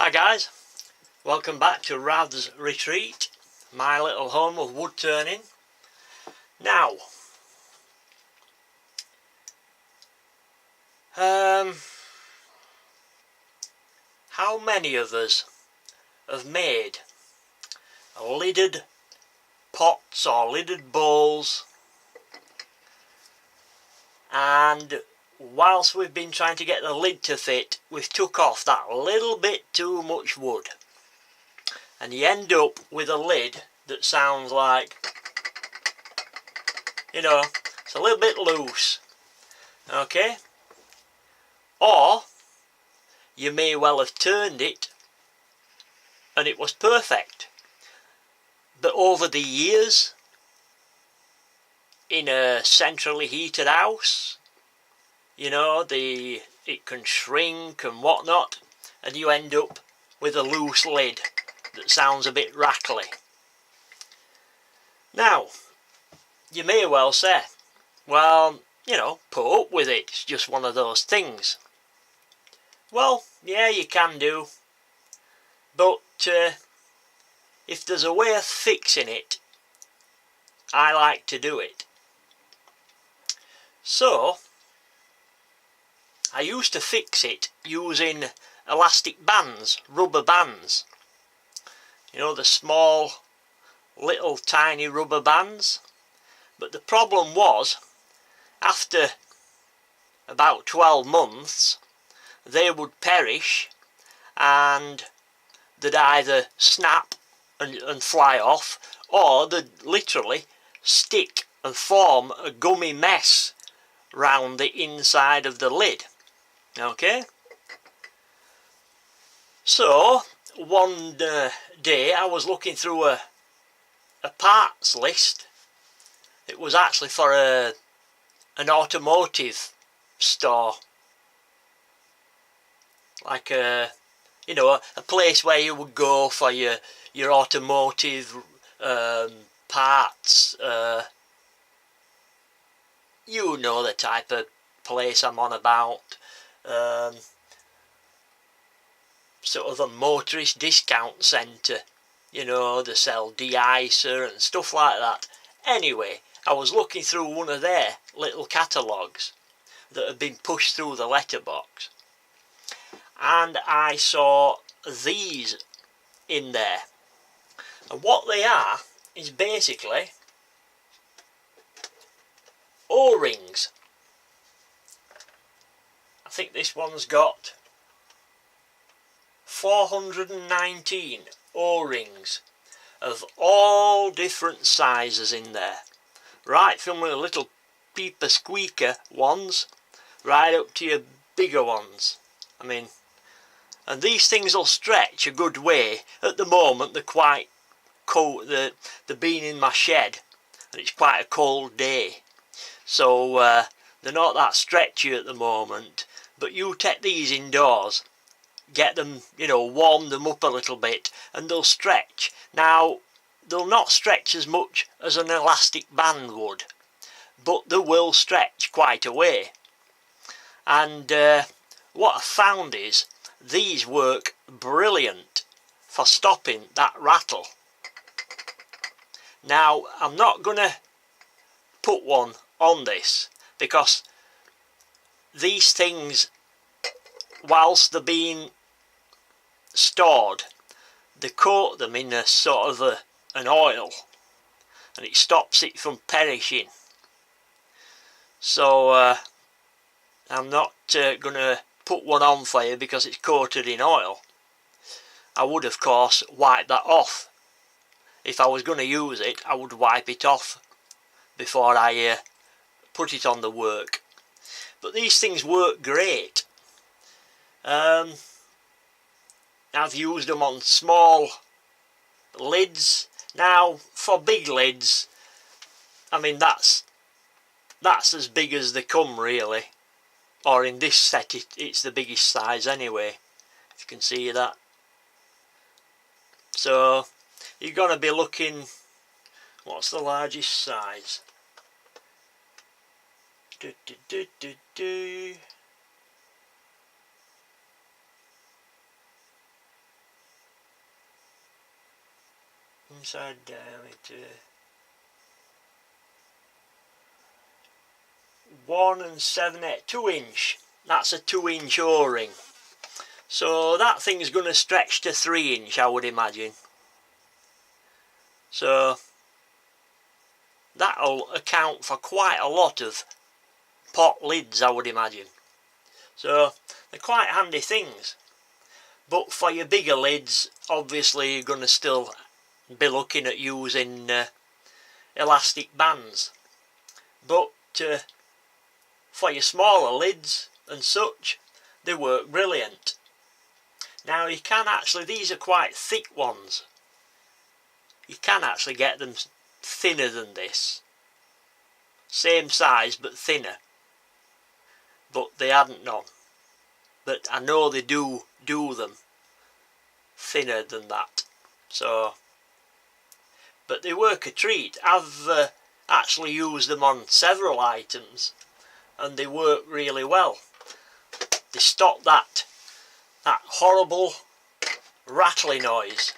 Hi guys, welcome back to Rav's Retreat, my little home of wood turning. Now, how many of us have made lidded pots or lidded bowls, and whilst we've been trying to get the lid to fit, we've took off that little bit too much wood, and you end up with a lid that sounds like, it's a little bit loose, okay? Or you may well have turned it and it was perfect, but over the years, in a centrally heated house, it can shrink and whatnot, and you end up with a loose lid that sounds a bit rattly. Now, you may well say, well, put up with it, it's just one of those things. Well, yeah, you can do, but if there's a way of fixing it, I like to do it. So, I used to fix it using elastic bands, rubber bands. The small, little tiny rubber bands. But the problem was, after about 12 months, they would perish and they'd either snap and fly off, or they'd literally stick and form a gummy mess round the inside of the lid. Okay? So, one day I was looking through a parts list. It was actually for an automotive store, like a place where you would go for your automotive parts. You know the type of place I'm on about. Sort of a motorist discount centre. They sell de-icer and stuff like that. Anyway, I was looking through one of their little catalogues that had been pushed through the letterbox, and I saw these in there. And what they are is basically O-rings. I think this one's got 419 O-rings of all different sizes in there, right from the little peeper squeaker ones right up to your bigger ones. And these things will stretch a good way. At the moment they're quite cold. They've been in my shed and it's quite a cold day, so they're not that stretchy at the moment. But you take these indoors, get them, warm them up a little bit, and they'll stretch. Now, they'll not stretch as much as an elastic band would, but they will stretch quite a way. And what I found is these work brilliant for stopping that rattle. Now, I'm not going to put one on this, because these things, whilst they're being stored, they coat them in a sort of an oil, and it stops it from perishing. So I'm not going to put one on for you because it's coated in oil. I would, of course, wipe that off. If I was going to use it, I would wipe it off before I put it on the work. But these things work great. I've used them on small lids. Now, for big lids, that's as big as they come, really. Or in this set, it's the biggest size anyway, if you can see that. So, you're going to be looking, what's the largest size? inside diameter 1 7/8, 2 inch. That's a 2 inch O-ring. So that thing's going to stretch to 3 inch, I would imagine. So that'll account for quite a lot of pot lids, I would imagine. So they're quite handy things. But for your bigger lids, obviously you're going to still be looking at using elastic bands. But for your smaller lids and such, they work brilliant. Now you can actually, these are quite thick ones. You can actually get them thinner than this. Same size but thinner. But they hadn't none. But I know they do them thinner than that. So, but they work a treat. I've actually used them on several items and they work really well. They stop that horrible rattling noise,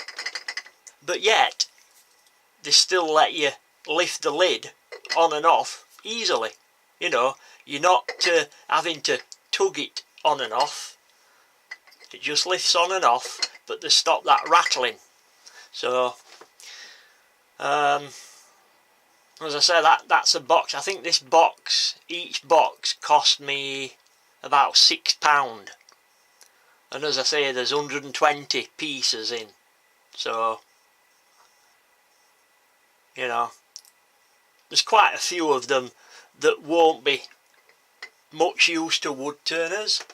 but yet they still let you lift the lid on and off easily. You know, you're not having to tug it on and off. It just lifts on and off, but they stop that rattling. So as I say, that's a box. I think this box, each box cost me about £6. And as I say, there's 120 pieces in. So, you know, there's quite a few of them that won't be much use to wood turners,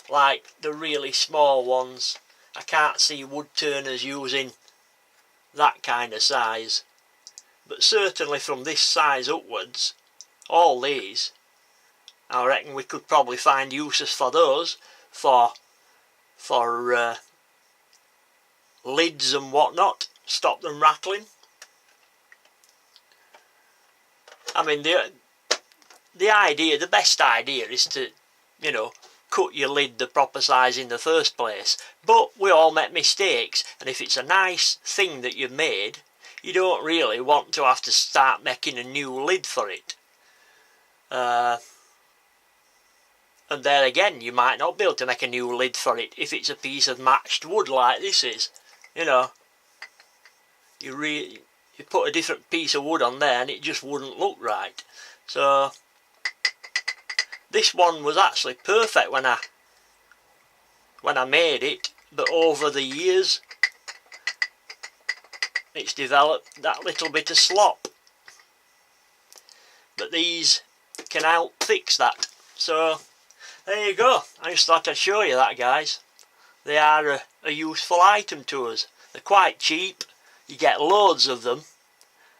like the really small ones. I can't see wood turners using that kind of size. But certainly from this size upwards, all these, I reckon we could probably find uses for those, for lids and whatnot, stop them rattling. I mean, the best idea is to, you know, cut your lid the proper size in the first place. But we all make mistakes, and if it's a nice thing that you've made, you don't really want to have to start making a new lid for it. And there again, you might not be able to make a new lid for it if it's a piece of matched wood like this is. You know, you put a different piece of wood on there and it just wouldn't look right. So this one was actually perfect when I made it, but over the years it's developed that little bit of slop. But these can help fix that. So there you go. I just thought I'd show you that, guys. They are a useful item to us. They're quite cheap. You get loads of them.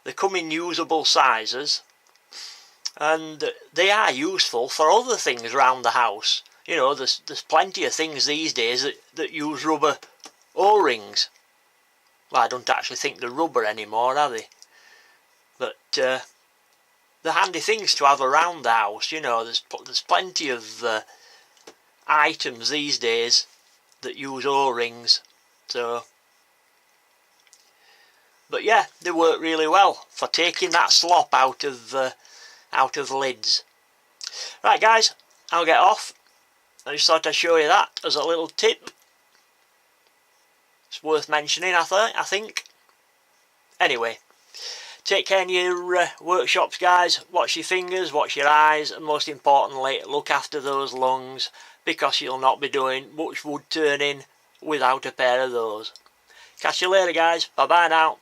They come in usable sizes. And they are useful for other things around the house. You know, there's plenty of things these days that use rubber O-rings. Well, I don't actually think they're rubber anymore, are they? But they're handy things to have around the house. You know, there's plenty of items these days that use O-rings. So, but yeah, they work really well for taking that slop out of lids. Right, guys, I'll get off. I just thought I'd show you that as a little tip. It's worth mentioning, I think. Anyway, take care in your workshops, guys. Watch your fingers, watch your eyes, and most importantly, look after those lungs, because you'll not be doing much wood turning without a pair of those. Catch you later, guys. Bye bye now.